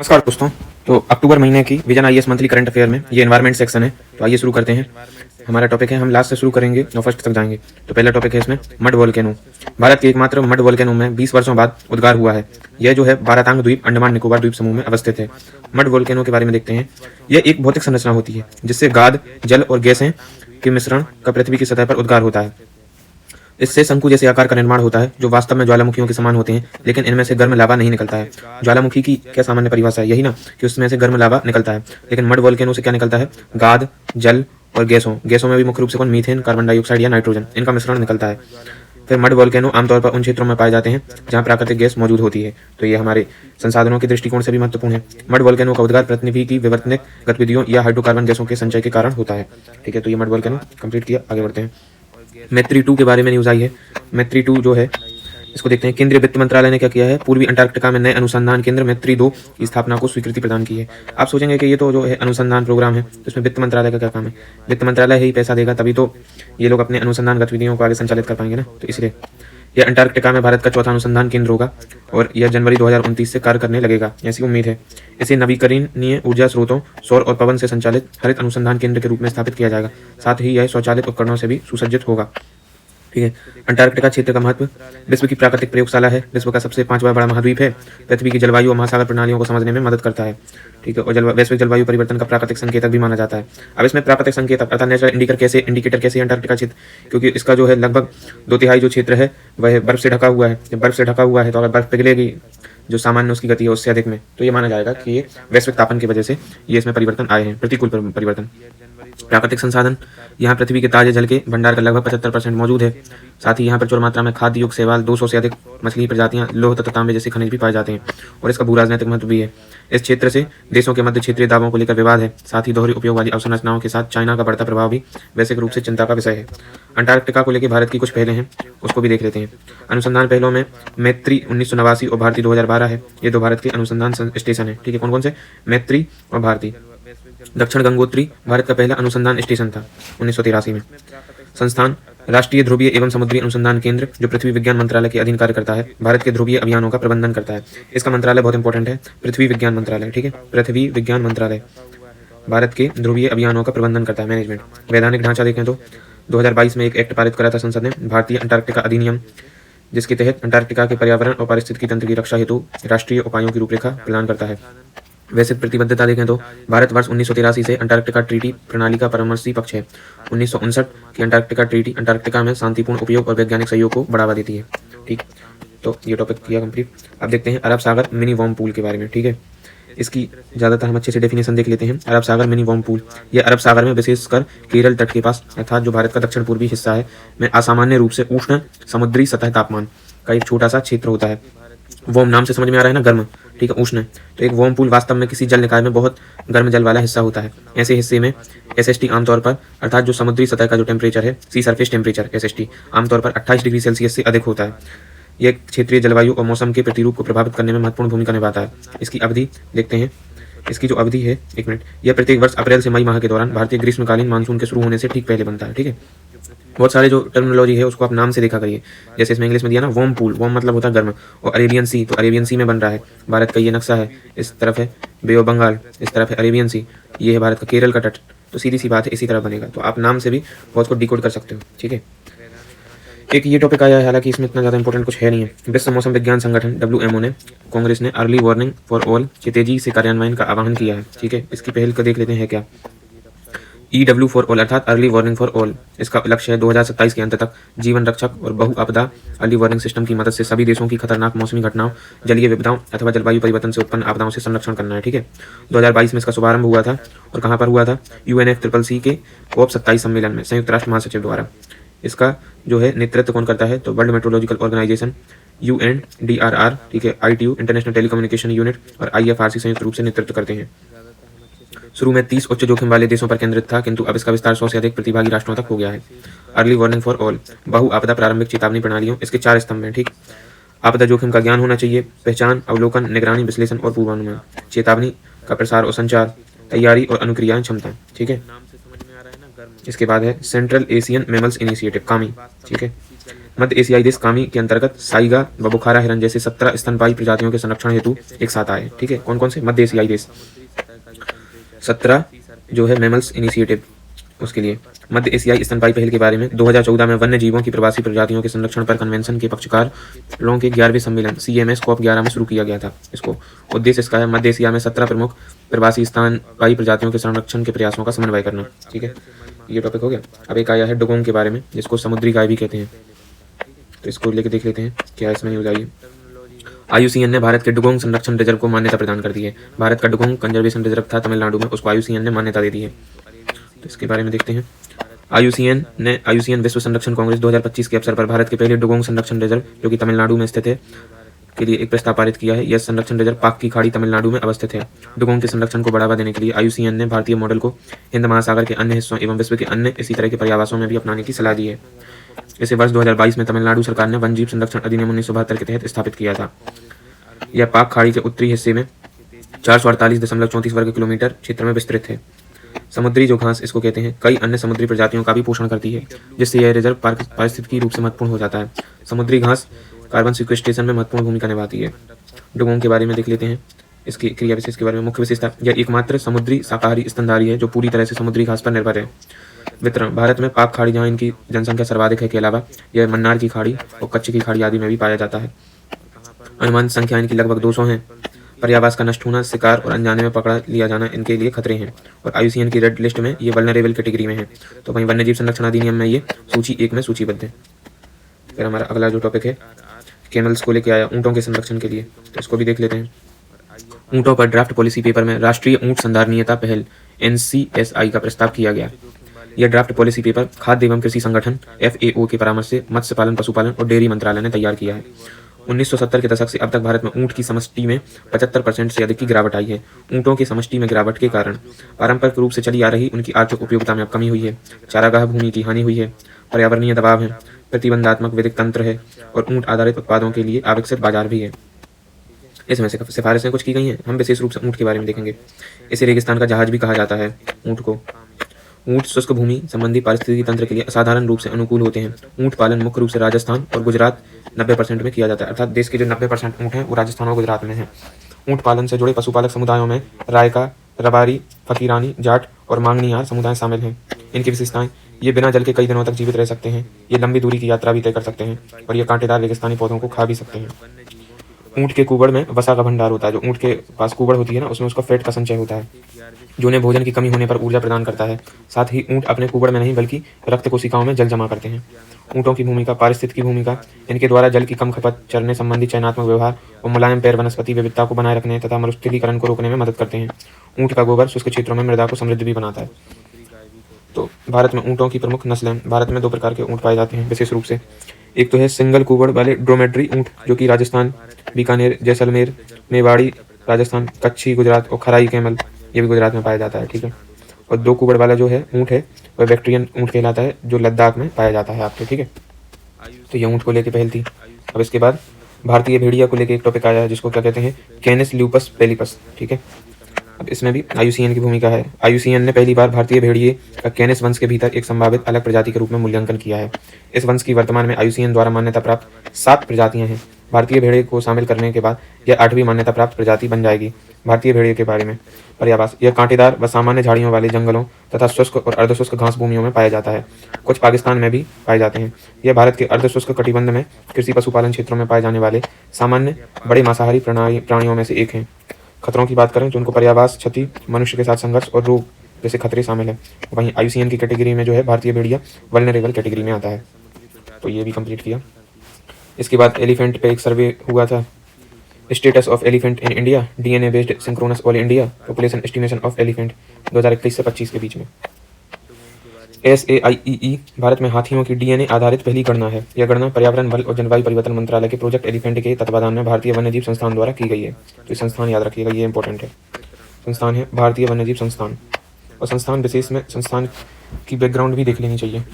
नमस्कार दोस्तों। तो अक्टूबर महीने की vision IAS monthly current affair में ये एनवायरनमेंट सेक्शन है। तो आइए शुरू करते हैं। हमारा टॉपिक है, हम लास्ट से शुरू करेंगे और फर्स्ट तक जाएंगे। तो पहला टॉपिक है इसमें मड वोल्केनो। भारत के एकमात्र मड वोल्केनो में 20 वर्षों बाद उद्गार हुआ है। यह जो है बारातांग द्वीप अंडमान निकोबार द्वीप समूह में अवस्थित है। मड वोल्केनो के बारे में देखते हैं। यह एक भौतिक संरचना होती है जिससे गाद, जल और गैसें के मिश्रण का पृथ्वी की सतह पर उद्गार होता है। इससे शंकु जैसे आकार का निर्माण होता है जो वास्तव में ज्वालामुखियों के समान होते हैं, लेकिन इनमें से गर्म लावा नहीं निकलता है। ज्वालामुखी की क्या सामान्य परिभाषा है, यही ना, कि उसमें से गर्म लावा निकलता है। लेकिन मड वोल्केनो से क्या निकलता है? गाद, जल और गैसों में भी मुख्य रूप से कौन? मीथेन, कार्बन डाइऑक्साइड या नाइट्रोजन, इनका मिश्रण निकलता है। फिर मड वोल्केनो आमतौर पर उन क्षेत्रों में पाए जाते हैं जहां प्राकृतिक गैस मौजूद होती है। तो ये हमारे संसाधनों के दृष्टिकोण से भी महत्वपूर्ण है। मड वोल्केनो का उद्गार पृथ्वी की विवर्तनिक गतिविधियों या हाइड्रोकार्बन गैसों के संचय के कारण होता है। ठीक है, तो ये मड वोल्केनो कंप्लीट किया। आगे बढ़ते हैं। मैत्री 2 के बारे में न्यूज आई है। मैत्री 2 जो है, इसको देखते हैं। केंद्रीय वित्त मंत्रालय ने क्या किया है? पूर्वी अंटार्कटिका में नए अनुसंधान केंद्र मैत्री 2 की स्थापना को स्वीकृति प्रदान की है। आप सोचेंगे कि ये तो जो है अनुसंधान प्रोग्राम है, तो इसमें वित्त मंत्रालय का क्या काम है? वित्त मंत्रालय ही पैसा देगा, तभी तो ये लोग अपने अनुसंधान गतिविधियों को आगे संचालित कर पाएंगे ना। तो इसलिए यह अंटार्कटिका में भारत का चौथा अनुसंधान केंद्र होगा और यह जनवरी 2029 से कार्य करने लगेगा, ऐसी उम्मीद है। इसे नवीकरणीय ऊर्जा स्रोतों, सौर और पवन से संचालित हरित अनुसंधान केंद्र के रूप में स्थापित किया जाएगा। साथ ही यह स्वचालित उपकरणों से भी सुसज्जित होगा। ठीक है। अंटार्कटिका क्षेत्र का महत्व। विश्व की प्राकृतिक प्रयोगशाला है, विश्व का सबसे 5वां बड़ा महाद्वीप है, पृथ्वी की जलवायु और महासागर प्रणालियों को समझने में मदद करता है। ठीक है, और वैश्विक जलवायु परिवर्तन का प्राकृतिक संकेतक भी माना जाता है। अब इसमें प्राकृतिक संकेतक अर्थात नेचुरल इंडिकेटर कैसे अंटार्कटिका क्षेत्र, क्योंकि इसका जो है लगभग 2/3 जो क्षेत्र है वह बर्फ से ढका हुआ है। जब बर्फ से ढका हुआ है तो अगर बर्फ पिघलेगी, जो सामान्य उसकी गति है उससे अधिक में, तो ये माना जाएगा कि ये वैश्विक तापन की वजह से ये इसमें परिवर्तन आए हैं, प्रतिकूल परिवर्तन। प्राकृतिक संसाधन। यहाँ पृथ्वी के ताजे जल के भंडार का लगभग 75% मौजूद है। साथ ही यहाँ प्रचुर मात्रा में खाद्य युक्त शैवाल, 200 से अधिक मछली प्रजातियां, लौह तथा तांबे जैसे खनिज भी पाए जाते हैं। और इसका भू-राजनीतिक महत्व भी है। इस क्षेत्र से देशों के मध्य क्षेत्रीय दावों को लेकर विवाद है। साथ ही दोहरे उपयोग वाली अवसंरचनाओं के साथ चाइना का बढ़ता प्रभाव भी वैश्विक रूप से चिंता का विषय है। अंटार्कटिका को लेकर भारत की कुछ पहलें हैं, उसको भी देख लेते हैं। अनुसंधान पहलों में मैत्री 1989 और भारती 2012 है। ये दो भारत के अनुसंधान स्टेशन है। ठीक है, कौन कौन से? मैत्री और भारती। दक्षिण गंगोत्री भारत का पहला अनुसंधान स्टेशन था 1983 में। संस्थान राष्ट्रीय ध्रुवीय एवं समुद्री अनुसंधान केंद्र, जो पृथ्वी विज्ञान मंत्रालय के अधीन कार्य करता है, भारत के ध्रुवीय अभियानों का प्रबंधन करता है। इसका मंत्रालय बहुत इंपॉर्टेंट है, पृथ्वी विज्ञान मंत्रालय। ठीक है, पृथ्वी विज्ञान मंत्रालय भारत के ध्रुवीय अभियानों का प्रबंधन करता है, मैनेजमेंट। वैधानिक ढांचा देखें तो 2022 में एक एक्ट पारित करा था संसद ने, भारतीय अंटार्कटिका अधिनियम, जिसके तहत अंटार्कटिका के पर्यावरण और पारिस्थितिकी तंत्र की रक्षा हेतु राष्ट्रीय उपायों की रूपरेखा प्रदान करता है। वैश्विक प्रतिबद्धता देखें तो भारत वर्ष 1983 से अंटार्कटिका ट्रीटी प्रणाली का परामर्शी पक्ष है। 1959 की अंटार्कटिका ट्रीटी अंटार्कटिका में शांतिपूर्ण उपयोग और वैज्ञानिक सहयोग को बढ़ावा देती है। ठीक, तो ये टॉपिक किया कंप्लीट। अब देखते हैं अरब सागर मिनी वॉर्म पूल के बारे में। ठीक है, इसकी ज़्यादातर हम अच्छे से डेफिनेशन देख लेते हैं। अरब सागर मिनी वॉर्म पूल, यह अरब सागर में विशेषकर केरल तट के पास अर्थात जो भारत का दक्षिण पूर्वी हिस्सा है में असामान्य रूप से उष्ण समुद्री सतह तापमान का एक छोटा सा क्षेत्र होता है। वॉर्म नाम से समझ में आ रहा है ना, गर्म। ठीक है, उष्ण। तो एक वॉर्म पूल वास्तव में किसी जल निकाय में बहुत गर्म जल वाला हिस्सा होता है। ऐसे हिस्से में एसएसटी आमतौर पर अर्थात जो समुद्री सतह का जो टेम्परेचर है, सी सरफेस टेम्परेचर एसएसटी, आमतौर पर 28 डिग्री सेल्सियस से अधिक होता है। यह क्षेत्रीय जलवायु और मौसम के प्रतिरूप को प्रभावित करने में महत्वपूर्ण भूमिका निभाता है। इसकी अवधि देखते हैं। इसकी जो अवधि है, 1 मिनट, यह प्रत्येक वर्ष अप्रैल से मई माह के दौरान भारतीय ग्रीष्मकालीन मानसून के शुरू होने से ठीक पहले बनता है। ठीक है, बहुत सारे जो टर्मिनोलॉजी है उसको आप नाम से देखा करिए। जैसे इसमें इंग्लिश में दिया ना वॉर्म पूल, वॉर्म मतलब होता है गर्म, और अरेबियन सी, तो अरेबियन सी में बन रहा है। भारत का ये नक्शा है, इस तरफ है बे ऑफ बंगाल, इस तरफ है अरेबियन सी, ये है भारत का केरल का तट। तो सीधी सी बात है, इसी तरह बनेगा। तो आप नाम से भी बहुत को डिकोड कर सकते हो। ठीक है, एक ये टॉपिक आया है, हालांकि इसमें इतना ज़्यादा इंपॉर्टेंट कुछ है नहीं है। विश्व मौसम विज्ञान संगठन WMO ने, कांग्रेस ने अर्ली वार्निंग फॉर ऑल के तेजी से कार्यान्वयन का आह्वान किया है। ठीक है, इसकी पहल को देख लेते हैं क्या। EW फॉर ऑल अर्थात अर्ली वार्निंग फॉर ऑल, इसका लक्ष्य है 2027 के अंत तक जीवन रक्षक और बहु आपदा अर्ली वार्निंग सिस्टम की मदद से सभी देशों की खतरनाक मौसमी घटनाओं, जलीय विपदाओं अथवा जलवायु परिवर्तन से उत्पन्न आपदाओं से संरक्षण करना है। ठीक है, 2022 में इसका शुभारंभ हुआ था और कहाँ पर हुआ था? UNFCCC के COP 27 सम्मेलन में, संयुक्त राष्ट्र महासचिव द्वारा। इसका जो है नेतृत्व कौन करता है? तो वर्ल्ड मेट्रोलॉजिकल ऑर्गेनाइजेशन UNDRR, ठीक है, ITU इंटरनेशनल टेलीकम्युनिकेशन यूनिट और IFRC संयुक्त रूप से नेतृत्व करते हैं। शुरू में 30 उच्च जोखिम वाले देशों पर केंद्रित था, किंतु अब इसका विस्तार 100 से अधिक प्रतिभागी राष्ट्रों तक हो गया है। अर्ली वार्निंग फॉर ऑल, बहु आपदा प्रारंभिक चेतावनी प्रणालियों, इसके 4 स्तंभ हैं। ठीक, आपदा जोखिम का ज्ञान होना चाहिए, पहचान, अवलोकन, निगरानी, विश्लेषण और पूर्वानुमान, चेतावनी का प्रसार और संचार, तैयारी और अनुक्रिया क्षमता। ठीक है, इसके बाद है सेंट्रल एशियन मैमल्स इनिशिएटिव, कामी। ठीक है, मध्य एशियाई देश कामी के अंतर्गत साइगा व बुखारा हिरन जैसे 17 स्तनपायी प्रजातियों के संरक्षण हेतु एक साथ आए। ठीक है, कौन कौन से मध्य एशियाई देश? 17 जो है मैमल्स इनिशिएटिव, उसके लिए मध्य एशियाई स्तनपायी पहल के बारे में 2014 में वन्य जीवों की प्रवासी प्रजातियों के संरक्षण पर कन्वेंशन के पक्षकारों के 11वें सम्मेलन CMS COP 11 में शुरू किया गया था। इसको उद्देश्य इसका है मध्य एशिया में 17 प्रमुख प्रवासी स्तनपायी प्रजातियों के संरक्षण के प्रयासों का समन्वय करना। ठीक है, ये टॉपिक हो गया। अब एक आया है डुगोंग के बारे में, जिसको समुद्री गाय भी कहते हैं, तो इसको लेके देख लेते हैं क्या इसमें न्यूज आई है। IUCN ने भारत के डुगोंग संरक्षण रिजर्व को मान्यता प्रदान कर दी है। भारत का डुगोंग कंजर्वेशन रिजर्व था तमिलनाडु में, उसको IUCN ने मान्यता दे दी है। तो इसके बारे में देखते हैं। IUCN विश्व संरक्षण कांग्रेस 2025 के अवसर पर भारत के पहले डुगोंग संरक्षण रिजर्व, जो कि तमिलनाडु में स्थित है, के लिए एक प्रस्ताव पारित किया है। यह संरक्षण रिजर्व पाक की खाड़ी तमिलनाडु में अवस्थित है। डुगोंग के संरक्षण को बढ़ावा देने के लिए IUCN ने भारतीय मॉडल को हिंद महासागर के अन्य हिस्सों एवं विश्व के अन्य इसी तरह के पर्यावासों में भी अपनाने की सलाह दी है। इसे वर्ष 2022 में तमिलनाडु सरकार ने वन्यजीव संरक्षण अधिनियम 1972 के तहत स्थापित किया था। यह पाक खाड़ी के उत्तरी हिस्से में 448.34 वर्ग किलोमीटर क्षेत्र में विस्तृत है। समुद्री जो घास इसको कहते हैं, कई अन्य समुद्री प्रजातियों का भी पोषण करती है, जिससे यह रिजर्व पारिस्थितिकी रूप से महत्वपूर्ण हो जाता है। समुद्री घास कार्बन सिक्वेस्ट्रेशन में महत्वपूर्ण भूमिका निभाती है। डुगोंग के बारे में देख लेते हैं, इसकी क्रिया विशेष के बारे में। मुख्य विशेषता, यह एकमात्र समुद्री शाकाहारी स्तनधारी है जो पूरी तरह से समुद्री घास पर निर्भर है। वितरण, भारत में पाक खाड़ी जहाँ इनकी जनसंख्या सर्वाधिक है के अलावा यह मन्नार की खाड़ी और कच्छ की खाड़ी आदि में भी पाया जाता है। अनुमानित संख्या इनकी लगभग 200 है। पर्यावास का नष्ट होना, शिकार और अनजाने में पकड़ा लिया जाना इनके लिए खतरे हैं और IUCN की रेड लिस्ट में ये वल्नरेबल कैटेगरी में है। तो वहीं वन्यजीव संरक्षण अधिनियम में ये सूची 1 में सूचीबद्ध है। फिर हमारा अगला जो टॉपिक है कैमल्स को लेके आया, ऊँटों के संरक्षण के लिए, तो इसको भी देख लेते हैं। ऊँटों पर ड्राफ्ट पॉलिसी पेपर में राष्ट्रीय ऊँट संधारणीयता पहल NCSI का प्रस्ताव किया गया। यह ड्राफ्ट पॉलिसी पेपर खाद्य एवं कृषि संगठन FAO के परामर्श से मत्स्य पालन, पशुपालन और डेयरी मंत्रालय ने तैयार किया है। 1970 के दशक से अब तक भारत में ऊँट की समष्टि में 75% से अधिक की गिरावट आई है। ऊँटों की समष्टि में गिरावट के कारण पारंपरिक रूप से चली आ रही उनकी आर्थिक उपयोगिता में अब कमी हुई है। चारागाह भूमि की हानि हुई है, पर्यावरणीय दबाव है, प्रतिबंधात्मक विधिक तंत्र है और ऊँट आधारित उत्पादों के लिए अविकसित बाजार भी है। इसमें से सिफारिशें कुछ की गई हैं। हम विशेष रूप से ऊँट के बारे में देखेंगे। इसे रेगिस्तान का जहाज भी कहा जाता है। ऊँट को ऊँट शुष्क भूमि संबंधी पारिस्थितिकी तंत्र के लिए असाधारण रूप से अनुकूल होते हैं। ऊँट पालन मुख्य रूप से राजस्थान और गुजरात 90% में किया जाता है, अर्थात देश के जो 90% ऊँट हैं वो राजस्थान और गुजरात में हैं। ऊँट पालन से जुड़े पशुपालक समुदायों में रायका, रबारी, फकीरानी, जाट और मांगनियार समुदाय शामिल हैं। इनकी विशेषताएं, ये बिना जल के कई दिनों तक जीवित रह सकते हैं, ये लंबी दूरी की यात्रा भी तय कर सकते हैं और ये कांटेदार रेगिस्तानी पौधों को खा भी सकते हैं। ऊँट के कुबड़ में वसा का भंडार होता है। जो ऊँट के पास कुबड़ होती है ना, उसमें उसका फैट का संचय होता है, जो उन्हें भोजन की कमी होने पर ऊर्जा प्रदान करता है। साथ ही ऊँट अपने कुबड़ में नहीं बल्कि रक्त कोशिकाओं में जल जमा करते हैं। ऊँटों की भूमिका, पारिस्थितिकी भूमिका, इनके द्वारा जल की कम खपत, चरने संबंधी चयनात्मक व्यवहार और मुलायम पेड़ वनस्पति विविधता को बनाए रखने तथा मरुस्थलीकरण को रोकने में मदद करते हैं। ऊँट का गोबर शुष्क क्षेत्रों में मृदा को समृद्ध भी बनाता है। तो भारत में ऊँटों की प्रमुख नस्लें, भारत में 2 प्रकार के ऊँट पाए जाते हैं विशेष रूप से। एक तो है सिंगल कुबड़ वाले ड्रोमेट्री ऊँट, जो कि राजस्थान, बीकानेर, जैसलमेर, मेवाड़ी राजस्थान, कच्छी गुजरात और खराई कैमल ये भी गुजरात में पाया जाता है। ठीक है। और 2 कुबड़ वाला जो है ऊँट है वह बैक्ट्रियन ऊँट कहलाता है, जो लद्दाख में पाया जाता है आपके। ठीक है, तो ये ऊँट को लेके पहल थी। अब इसके बाद भारतीय भेड़िया को लेके एक टॉपिक आया है, जिसको क्या कहते हैं, कैनिस ल्यूपस पेलिपस। ठीक है, अब इसमें भी IUCN की भूमिका है। IUCN ने पहली बार भारतीय भेड़िए का कैनिस वंश के भीतर एक संभावित अलग प्रजाति के रूप में मूल्यांकन किया है। इस वंश की वर्तमान में IUCN द्वारा मान्यता प्राप्त 7 प्रजातियां हैं। भारतीय भेड़िए को शामिल करने के बाद यह 8वीं मान्यता प्राप्त प्रजाति बन जाएगी। भारतीय भेड़िए के बारे में पर्यावास, यह कांटेदार व सामान्य झाड़ियों वाले जंगलों तथा शुष्क और अर्धशुष्क घास भूमियों में पाया जाता है। कुछ पाकिस्तान में भी पाए जाते हैं। यह भारत के अर्धशुष्क कटिबंध में कृषि पशुपालन क्षेत्रों में पाए जाने वाले सामान्य बड़े मांसाहारी प्राणियों में से एक है। खतरों की बात करें तो उनको पर्यावास क्षति, मनुष्य के साथ संघर्ष और रोग जैसे खतरे शामिल हैं। वहीं IUCN की कैटेगरी में जो है भारतीय भेड़िया वल्नरेबल कैटेगरी में आता है। तो ये भी कंप्लीट किया। इसके बाद एलिफेंट पे एक सर्वे हुआ था, status of elephant in India, DNA based synchronous all India population estimation of elephant 2021 से 25 के बीच में। SAIEE भारत में हाथियों की DNA आधारित पहली गणना है। यह गणना पर्यावरण, वन और जलवायु परिवर्तन मंत्रालय के प्रोजेक्ट एलिफेंट के तत्वाधान में भारतीय वन्यजीव संस्थान द्वारा की गई है। तो संस्थान याद रखिएगा, ये इंपॉर्टेंट है। संस्थान है भारतीय वन्यजीव संस्थान, और संस्थान विशेष में संस्थान की बैकग्राउंड भी देख लेनी चाहिए।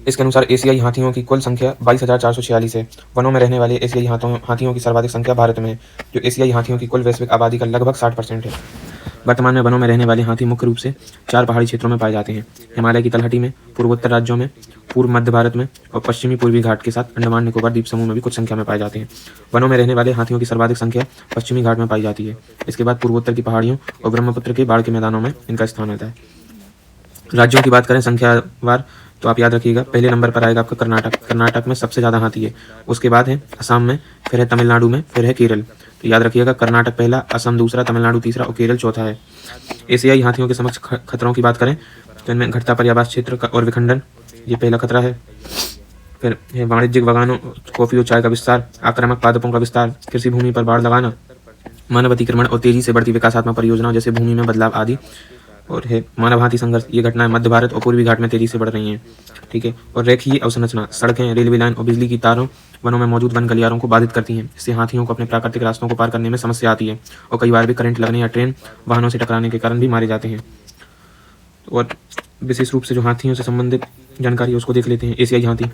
इसके अनुसार एशियाई हाथियों की कुल संख्या 22,446 है। वनों में रहने वाले एशियाई हाथियों की सर्वाधिक संख्या भारत में है, जो एशियाई हाथियों की कुल वैश्विक आबादी का लगभग 60% है। वर्तमान में वनों में रहने वाले हाथी मुख्य रूप से 4 पहाड़ी क्षेत्रों में पाए जाते हैं: हिमालय की तलहटी में, पूर्वोत्तर राज्यों में, पूर्व मध्य भारत में और पश्चिमी पूर्वी घाट के साथ अंडमान निकोबार द्वीप समूह में भी कुछ संख्या में पाए जाते हैं। वनों में रहने वाले हाथियों की सर्वाधिक संख्या पश्चिमी घाट में पाई जाती है। इसके बाद पूर्वोत्तर की पहाड़ियों और ब्रह्मपुत्र के बाढ़ के मैदानों में इनका स्थान आता है। राज्यों की बात करें संख्यावार, तो आप याद रखिएगा, पहले नंबर पर आएगा आपका कर्नाटक। कर्नाटक में सबसे ज़्यादा हाथी है। उसके बाद है असम में, फिर है तमिलनाडु में, फिर है केरल। तो याद रखिएगा, कर्नाटक पहला, असम दूसरा, तमिलनाडु तीसरा और केरल चौथा है। एशियाई हाथियों के समक्ष खतरों की बात करें तो इनमें घटता पर्यावरण क्षेत्र और विखंडन, ये पहला खतरा है। फिर है वाणिज्यिक बागानों, कॉफी और चाय का विस्तार, आक्रामक पादपों का विस्तार, कृषि भूमि पर बाढ़ लगाना, मानव अतिक्रमण और तेजी से बढ़ती विकासात्मक परियोजनाओं जैसे भूमि में बदलाव आदि। और है मानव हाथी संघर्ष, ये घटनाएं मध्य भारत और पूर्वी घाट में तेजी से बढ़ रही हैं। ठीक है। और रेखीय अवसंरचना, सड़कें, रेलवे लाइन और बिजली की तारों वनों में मौजूद वन गलियारों को बाधित करती हैं। इससे हाथियों को अपने प्राकृतिक रास्तों को पार करने में समस्या आती है और कई बार भी करंट लगने या ट्रेन वाहनों से टकराने के कारण भी मारे जाते हैं। और विशेष रूप से जो हाथियों से संबंधित जानकारी है उसको देख लेते हैं। एशियाई हाथी,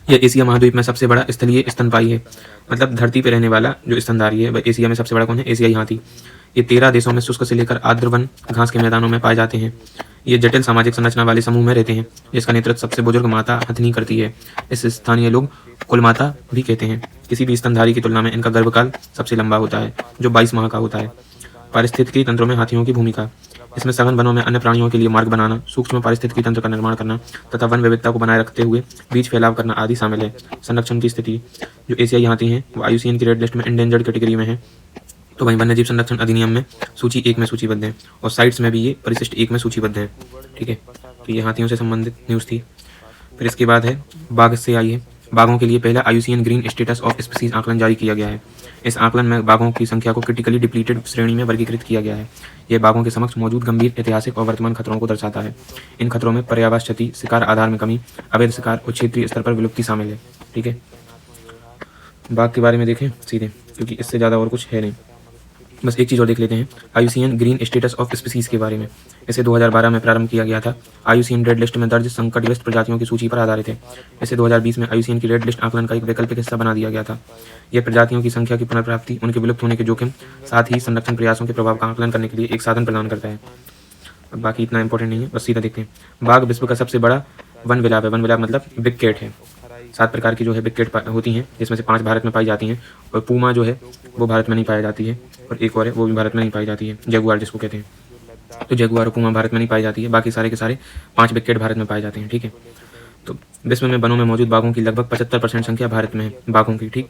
यह एशिया महाद्वीप में सबसे बड़ा स्थलीय स्तनपायी है। मतलब धरती पर रहने वाला जो स्तनधारी है वह एशिया में सबसे बड़ा कौन है? एशियाई हाथी। ये 13 देशों में शुष्क से लेकर आर्द्र वन घास के मैदानों में पाए जाते हैं। ये जटिल सामाजिक संरचना वाले समूह में रहते हैं, जिसका नेतृत्व सबसे बुजुर्ग माता हथनी करती है। इस स्थानीय लोग कुलमाता भी कहते हैं। किसी भी स्तनधारी की तुलना में इनका गर्भकाल सबसे लंबा होता है, जो 22 माह का होता है। पारिस्थितिकी तंत्रों में हाथियों की भूमिका, इसमें सघन वनों में अन्य प्राणियों के लिए मार्ग बनाना, सूक्ष्म पारिस्थितिकी तंत्र का निर्माण करना तथा वन विविधता को बनाए रखते हुए बीज फैलाव करना आदि शामिल है। संरक्षण की स्थिति, जो एशियाई हाथी हैं वो IUCN की रेड लिस्ट में इंडेंजर्ड कैटेगरी में है, तो वहीं वन्यजीव संरक्षण अधिनियम में सूची 1 में सूचीबद्ध है और साइट्स में भी ये परिशिष्ट 1 में सूचीबद्ध है। ठीक है। तो ये हाथियों से संबंधित न्यूज़ थी। फिर इसके बाद है बाघ से आई है। बाघों के लिए पहला IUCN green status of species आकलन जारी किया गया है। इस आकलन में बाघों की संख्या को क्रिटिकली डिप्लीटेड श्रेणी में वर्गीकृत किया गया है। यह बाघों के समक्ष मौजूद गंभीर ऐतिहासिक और वर्तमान खतरों को दर्शाता है। इन खतरों में पर्यावरण क्षति, शिकार आधार में कमी, अवैध शिकार और क्षेत्रीय स्तर पर विलुप्ति शामिल है। ठीक है। बाघ के बारे में देखें सीधे, क्योंकि इससे ज़्यादा और कुछ है नहीं। बस एक चीज़ और देख लेते हैं IUCN green status of species के बारे में। इसे 2012 में प्रारंभ किया गया था। IUCN रेड लिस्ट में दर्ज संकटग्रस्त प्रजातियों की सूची पर आधारित है। इसे 2020 में IUCN की रेड लिस्ट आकलन का एक वैकल्पिक हिस्सा बना दिया गया था। यह प्रजातियों की संख्या की पुनर्प्राप्ति, उनके विलुप्त होने के जोखिम, साथ ही संरक्षण प्रयासों के प्रभाव का आकलन करने के लिए एक साधन प्रदान करता है। अब बाकी इतना इंपॉर्टेंट नहीं है, बस सीधा देखते हैं। बाघ विश्व का सबसे बड़ा वन विलाप है। वन विलाप मतलब बिग कैट है। 7 प्रकार की जो है बिग कैट होती हैं, जिसमें से 5 भारत में पाई जाती हैं और पूमा जो है वो भारत में नहीं पाई जाती है, और एक और है वो भी भारत में नहीं पाई जाती है, जगुआर जिसको कहते हैं। तो जगुआर और पूमा भारत में नहीं पाई जाती है, बाकी सारे के सारे 5 बिग कैट भारत में पाए जाते हैं। ठीक है। तो विश्व में वनों में मौजूद बाघों की लगभग 75% संख्या भारत में है बाघों की। ठीक।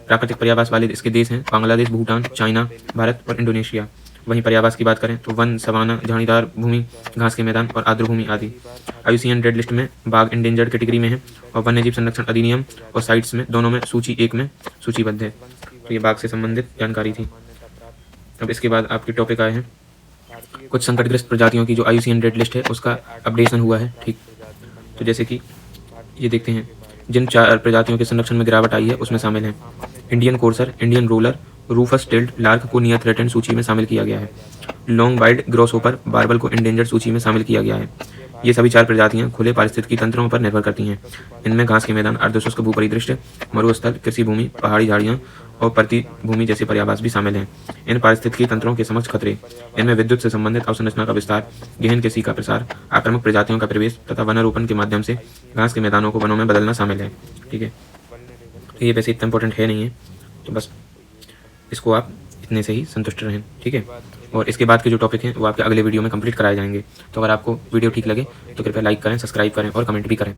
प्राकृतिक पर्यावास वाले इसके देश हैं बांग्लादेश, भूटान, चाइना, भारत और इंडोनेशिया। वहीं पर्यावास की बात करें तो वन, सवाना, झाड़ीदार भूमि, घास के मैदान और आर्द्र भूमि आदि। IUCN रेड लिस्ट में बाघ इंडेंजर्ड कैटेगरी में है और वन्यजीव संरक्षण अधिनियम और साइट्स में दोनों में सूची 1 में सूचीबद्ध है। तो ये बाघ से संबंधित जानकारी थी। अब इसके बाद आपके टॉपिक आए हैं कुछ संकटग्रस्त प्रजातियों की जो IUCN रेड लिस्ट है उसका अपडेशन हुआ है। ठीक। तो जैसे कि ये देखते हैं, जिन 4 प्रजातियों के संरक्षण में गिरावट आई है उसमें शामिल हैं Indian courser, Indian roller, rufous tailed lark को नियर थ्रेटेंड सूची में शामिल किया गया है। लॉन्ग वाइड ग्रॉसहोपर बार्बल को इंडेंजर्ड सूची में शामिल किया गया है। ये सभी 4 प्रजातियां खुले पारिस्थितिकी तंत्रों पर निर्भर करती हैं। इनमें घास के मैदान, अर्धशुष्क भूपरिदृश्य, मरुस्थल, कृषि भूमि, पहाड़ी झाड़ियां और प्रति भूमि जैसे पर्यावास भी शामिल हैं। इन पारिस्थितिकी तंत्रों के समक्ष खतरे, इनमें विद्युत से संबंधित अवसंरचना का विस्तार, गहन कृषि का प्रसार, आक्रामक प्रजातियों का प्रवेश तथा वनारोपण के माध्यम से घास के मैदानों को वनों में बदलना शामिल है। ठीक है। तो ये वैसे इतना इंपॉर्टेंट है नहीं है, तो बस इसको आप इतने से ही संतुष्ट रहें। ठीक है। और इसके बाद के जो टॉपिक हैं वो आपके अगले वीडियो में कंप्लीट कराए जाएंगे। तो अगर आपको वीडियो ठीक लगे तो कृपया लाइक करें, सब्सक्राइब करें और कमेंट भी करें।